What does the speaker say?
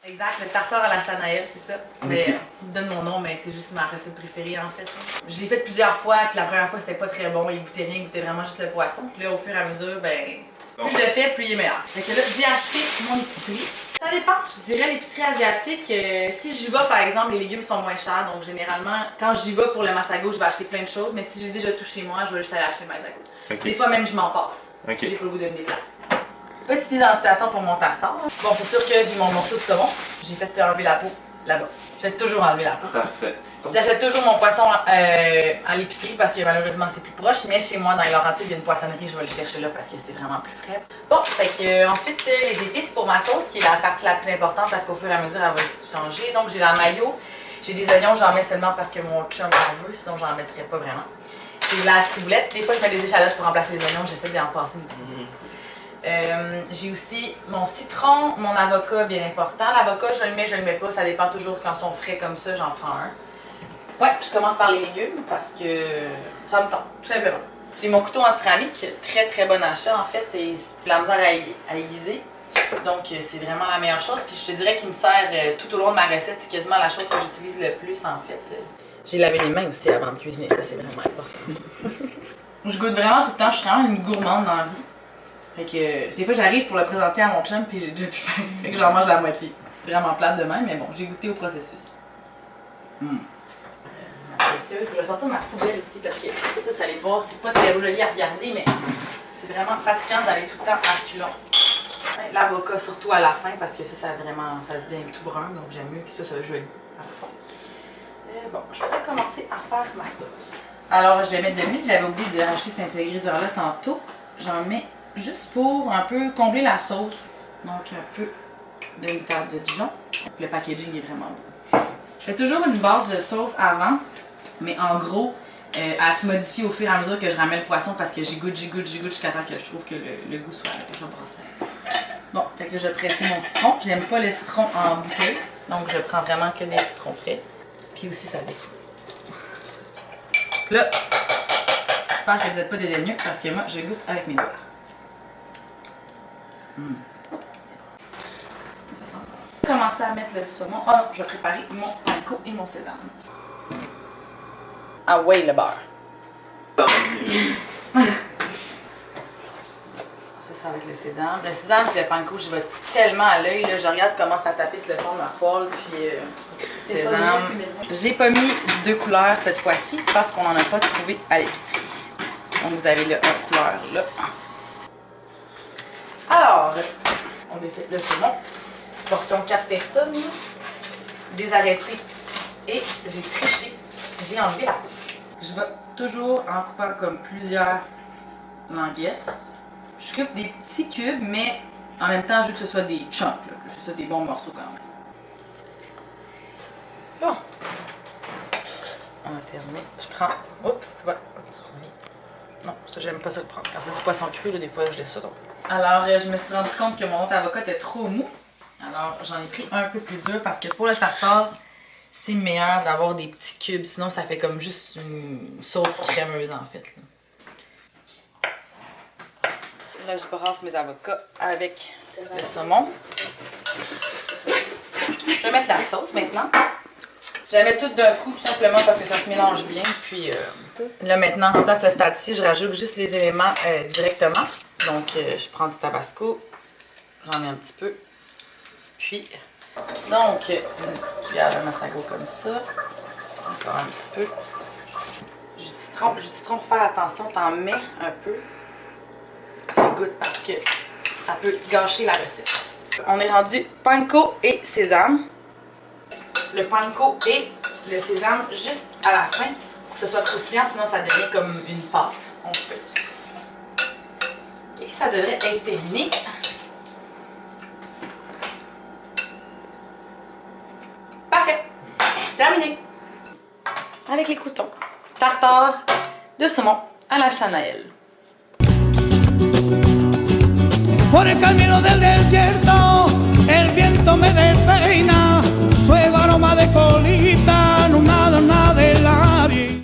Exact, le tartare à la Chanaël, c'est ça. Mais il donne mon nom, mais c'est juste ma recette préférée en fait. Je l'ai faite plusieurs fois, puis la première fois c'était pas très bon, il goûtait rien, il goûtait vraiment juste le poisson. Puis là, au fur et à mesure, ben, plus je le fais, plus il est meilleur. Fait que là, j'ai acheté mon épicerie. Ça dépend, je dirais l'épicerie asiatique. Si j'y vais, par exemple, les légumes sont moins chers, donc généralement, quand j'y vais pour le Massago, je vais acheter plein de choses, mais si j'ai déjà tout chez moi, je vais juste aller acheter le Massago. Des fois même, je m'en passe, si j'ai pas le goût de me déplacer. Petite identification pour mon tartare. Bon, c'est sûr que j'ai mon morceau de saumon. J'ai fait enlever la peau là-bas. Je fais toujours enlever la peau. Parfait. J'achète toujours mon poisson à l'épicerie parce que malheureusement c'est plus proche. Mais chez moi, dans les Laurentides, il y a une poissonnerie. Je vais le chercher là parce que c'est vraiment plus frais. Bon, fait que ensuite, les épices pour ma sauce, qui est la partie la plus importante parce qu'au fur et à mesure, elle va tout changer. Donc, j'ai la mayo. J'ai des oignons, j'en mets seulement parce que mon chum en veut. Sinon, j'en mettrais pas vraiment. J'ai de la ciboulette. Des fois, je mets des échalotes pour remplacer les oignons. J'essaie d'en passer une petite. J'ai aussi mon citron, mon avocat bien important. L'avocat, je le mets pas, ça dépend toujours quand ils sont frais comme ça, j'en prends un. Ouais, je commence par les légumes parce que ça me tente, tout simplement. J'ai mon couteau en céramique, très bon achat en fait, et c'est la misère à aiguiser. Donc c'est vraiment la meilleure chose. Puis je te dirais qu'il me sert tout au long de ma recette, c'est quasiment la chose que j'utilise le plus en fait. J'ai lavé mes mains aussi avant de cuisiner, ça c'est vraiment important. Je goûte vraiment tout le temps, je suis vraiment une gourmande dans la vie. Fait que des fois j'arrive pour le présenter à mon chum puis j'ai déjà pu faire. Fait que j'en mange la moitié. C'est vraiment plate de même, mais bon, j'ai goûté au processus. Précieuse. Je vais sortir ma poubelle aussi parce que ça les voir, c'est pas très joli à regarder, mais c'est vraiment fatigant d'aller tout le temps à reculons. L'avocat surtout à la fin parce que ça devient tout brun, donc j'aime mieux que ça soit joli à la fin. Bon, je pourrais commencer à faire ma sauce. Alors je vais mettre de l'huile, j'avais oublié de rajouter cet ingrédient-là tantôt. J'en mets juste pour un peu combler la sauce. Donc un peu de moutarde de Dijon. Le packaging est vraiment beau. Je fais toujours une base de sauce avant, mais en gros, elle se modifie au fur et à mesure que je ramène le poisson parce que j'y goûte jusqu'à temps que je trouve que le goût soit déjà brassé. Bon, fait que là, je presse mon citron. J'aime pas le citron en bouteille, donc je prends vraiment que des citrons frais. Puis aussi, ça défoule. Là, j'espère que vous n'êtes pas dédaigneux parce que moi, je goûte avec mes doigts. Commencer à mettre le saumon. Oh non, je vais préparer mon panko et mon sésame. Ah ouais, le beurre. Ça, c'est avec le sésame. Le sésame et le panko, je vais tellement à l'œil. Je regarde comment ça tapisse le fond de ma poêle. Puis sésame. J'ai pas mis deux couleurs cette fois-ci parce qu'on n'en a pas trouvé à l'épicerie. Donc vous avez le 1 couleur là. Alors, on défait le saumon. Portion 4 personnes, désarrêté et j'ai triché, j'ai enlevé la peau. Je vais toujours en coupant comme plusieurs languettes. Je coupe des petits cubes, mais en même temps, je veux que ce soit des chunks, là. Je veux que ce soit des bons morceaux quand même. Bon, on a terminé. Je prends, oups, ouais. Non, j'aime pas ça le prendre. Quand c'est du poisson cru, là, des fois, je laisse ça donc. Alors, je me suis rendu compte que mon autre avocat était trop mou. Alors, j'en ai pris un peu plus dur parce que pour le tartare, c'est meilleur d'avoir des petits cubes. Sinon, ça fait comme juste une sauce crémeuse en fait. Là, je brasse mes avocats avec le saumon. Je vais mettre la sauce maintenant. Je la mets toute d'un coup, tout simplement parce que ça se mélange bien. Puis là, maintenant, à ce stade-ci, je rajoute juste les éléments directement. Donc, je prends du tabasco. J'en mets un petit peu. Puis, donc, une petite cuillère de massago comme ça. Encore un petit peu. Jus de citron, faire attention, t'en mets un peu. Tu goûtes parce que ça peut gâcher la recette. On est rendu panko et sésame. Le panko et le sésame juste à la fin pour que ce soit croustillant, sinon ça devient comme une pâte onctueuse. Et ça devrait être terminé. Parfait! Terminé! Avec les croûtons. Tartare de saumon à la Chanaël. Por el camino del desierto